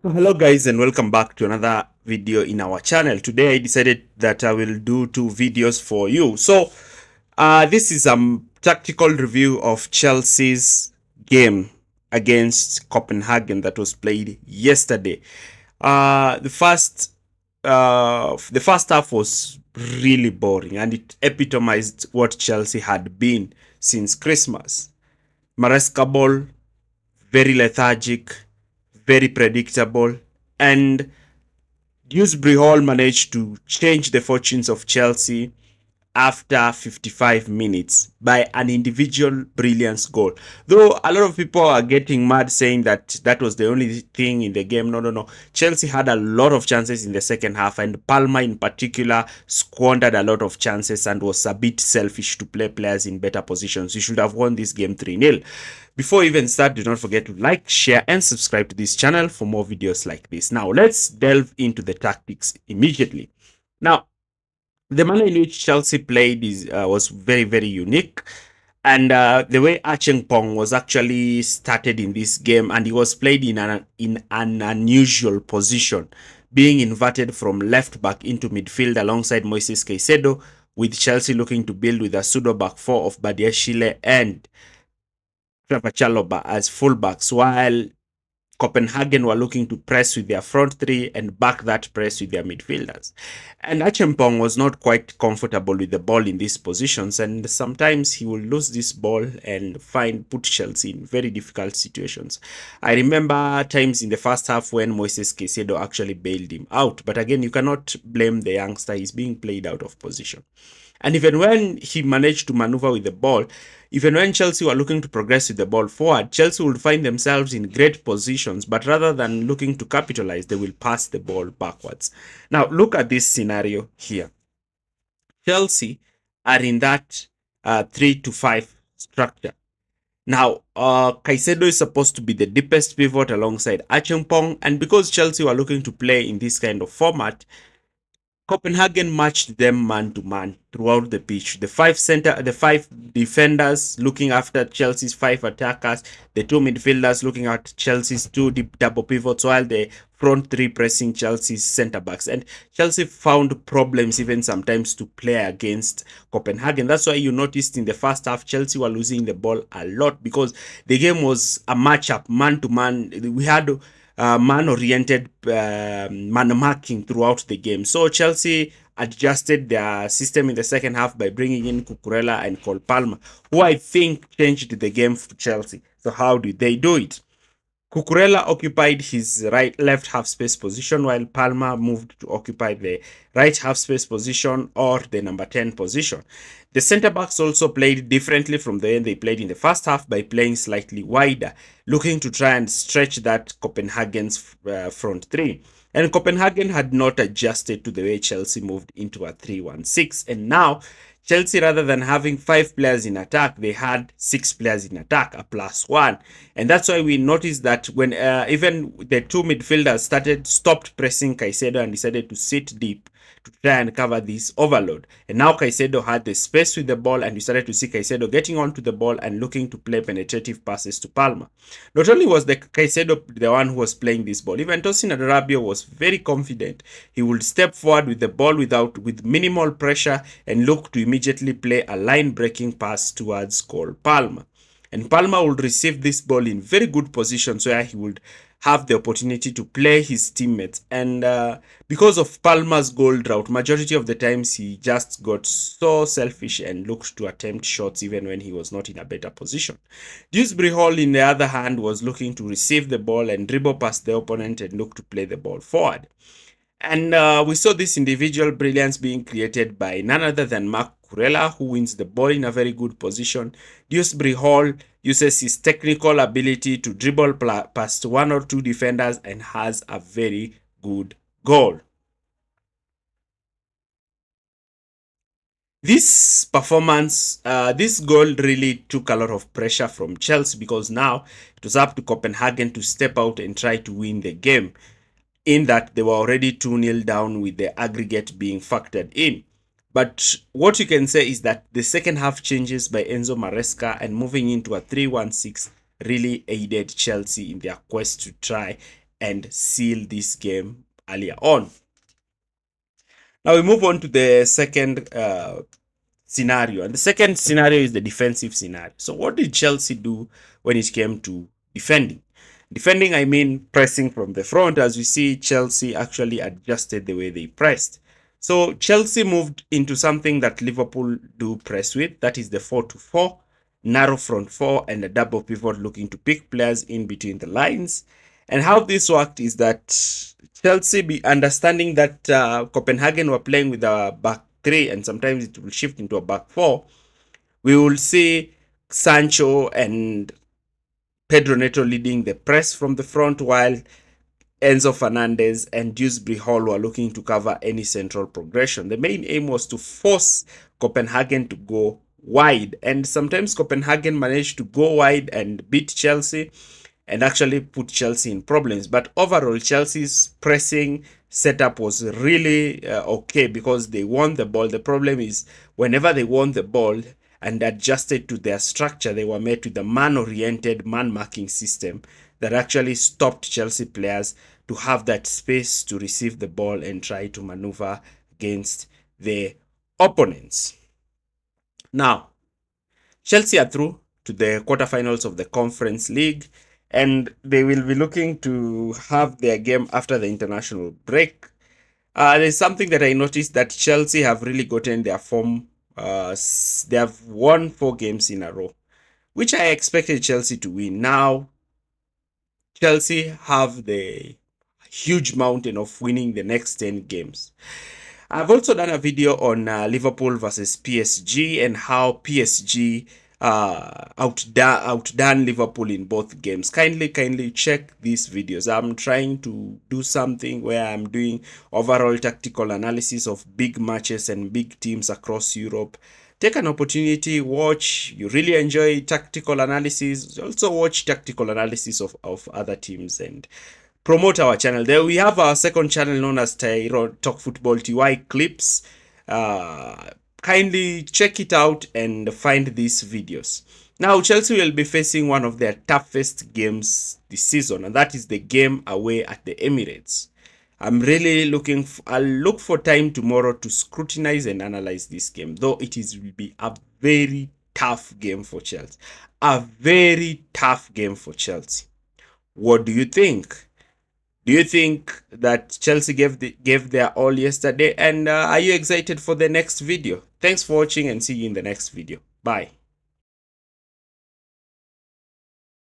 Hello guys, and welcome back to another video in our channel. Today I decided that I will do two videos for you. This is a tactical review of Chelsea's game against Copenhagen that was played yesterday. The first half was really boring, and it epitomized what Chelsea had been since Christmas. Maresca ball, very lethargic, very predictable, and Dewsbury Hall managed to change the fortunes of Chelsea after 55 minutes by an individual brilliance goal. Though a lot of people are getting mad saying that that was the only thing in the game. No, no, no. Chelsea had a lot of chances in the second half, and Palmer in particular squandered a lot of chances and was a bit selfish to play players in better positions. You should have won this game 3-0. Before we even start, do not forget to like, share, and subscribe to this channel for more videos like this. Now, let's delve into the tactics immediately. Now, the manner in which Chelsea played was very, very unique. And the way Pong was actually started in this game, and he was played in an unusual position, being inverted from left back into midfield alongside Moises Caicedo, with Chelsea looking to build with a pseudo back four of Badiashile and Trevor Chalobah as fullbacks, while Copenhagen were looking to press with their front three and back that press with their midfielders. And Achempong was not quite comfortable with the ball in these positions, and sometimes he will lose this ball and put Chelsea in very difficult situations. I remember times in the first half when Moises Caicedo actually bailed him out, but again, you cannot blame the youngster. He's being played out of position. And even when he managed to maneuver with the ball, even when Chelsea were looking to progress with the ball forward, Chelsea would find themselves in great positions, but rather than looking to capitalize, they will pass the ball backwards. Now, look at this scenario here. Chelsea are in that 3-5 structure. Now, Caicedo is supposed to be the deepest pivot alongside Acheampong, and because Chelsea were looking to play in this kind of format, Copenhagen matched them man to man throughout the pitch. The five defenders looking after Chelsea's five attackers, the two midfielders looking at Chelsea's two deep double pivots, while the front three pressing Chelsea's centre backs. And Chelsea found problems even sometimes to play against Copenhagen. That's why you noticed in the first half, Chelsea were losing the ball a lot because the game was a matchup, man to man. We had man-oriented man marking throughout the game. So Chelsea adjusted their system in the second half by bringing in Cucurella and Cole Palmer, who I think changed the game for Chelsea. So how did they do it? Cucurella occupied his left half space position, while Palmer moved to occupy the right half space position or the number 10 position. The centre backs also played differently from the way they played in the first half by playing slightly wider, looking to try and stretch that Copenhagen's front three. And Copenhagen had not adjusted to the way Chelsea moved into a 3-1-6, and now Chelsea, rather than having 5 players in attack, they had 6 players in attack, a +1. And that's why we noticed that when even the two midfielders stopped pressing Caicedo and decided to sit deep to try and cover this overload. And now Caicedo had the space with the ball, and we started to see Caicedo getting onto the ball and looking to play penetrative passes to Palmer. Not only was the Caicedo the one who was playing this ball, even Tosin Adarabioyo was very confident. He would step forward with the ball with minimal pressure and look to immediately play a line-breaking pass towards Cole Palmer. And Palmer would receive this ball in very good positions where he would have the opportunity to play his teammates. And because of Palmer's goal drought, majority of the times he just got so selfish and looked to attempt shots even when he was not in a better position. Dewsbury Hall, in the other hand, was looking to receive the ball and dribble past the opponent and look to play the ball forward. And we saw this individual brilliance being created by none other than Mark Kurela, who wins the ball in a very good position. Dewsbury Hall uses his technical ability to dribble past one or two defenders and has a very good goal. This performance, this goal really took a lot of pressure from Chelsea because now it was up to Copenhagen to step out and try to win the game, in that they were already 2-0 down with the aggregate being factored in. But what you can say is that the second half changes by Enzo Maresca and moving into a 3-1-6 really aided Chelsea in their quest to try and seal this game earlier on. Now we move on to the second scenario, and the second scenario is the defensive scenario. So what did Chelsea do when it came to defending? Defending, I mean pressing from the front. As we see, Chelsea actually adjusted the way they pressed. So Chelsea moved into something that Liverpool do press with, that is the 4-4, narrow front four, and a double pivot looking to pick players in between the lines. And how this worked is that Chelsea, be understanding that Copenhagen were playing with a back three and sometimes it will shift into a back four, we will see Sancho and Pedro Neto leading the press from the front, while Enzo Fernandez and Dewsbury Hall were looking to cover any central progression. The main aim was to force Copenhagen to go wide, and sometimes Copenhagen managed to go wide and beat Chelsea and actually put Chelsea in problems. But overall, Chelsea's pressing setup was really okay because they won the ball. The problem is whenever they won the ball and adjusted to their structure, they were met with a man-oriented, man-marking system that actually stopped Chelsea players to have that space to receive the ball and try to maneuver against the opponents. Now, Chelsea are through to the quarterfinals of the Conference League, and they will be looking to have their game after the international break. There's something that I noticed, that Chelsea have really gotten their form. They have won 4 games in a row, which I expected Chelsea to win. Now, Chelsea have the huge mountain of winning the next 10 games. I've also done a video on Liverpool versus PSG and how PSG outdone Liverpool in both games. Kindly check these videos. I'm trying to do something where I'm doing overall tactical analysis of big matches and big teams across Europe. Take an opportunity, watch. You really enjoy tactical analysis, also watch tactical analysis of other teams and promote our channel. There we have our second channel known as Tyro Talk Football TY Clips. Kindly check it out and find these videos. Now, Chelsea will be facing one of their toughest games this season, and that is the game away at the Emirates. I'm really I'll look for time tomorrow to scrutinize and analyze this game, though it will be a very tough game for Chelsea. A very tough game for Chelsea. What do you think? Do you think that Chelsea gave their all yesterday? And are you excited for the next video? Thanks for watching and see you in the next video. Bye.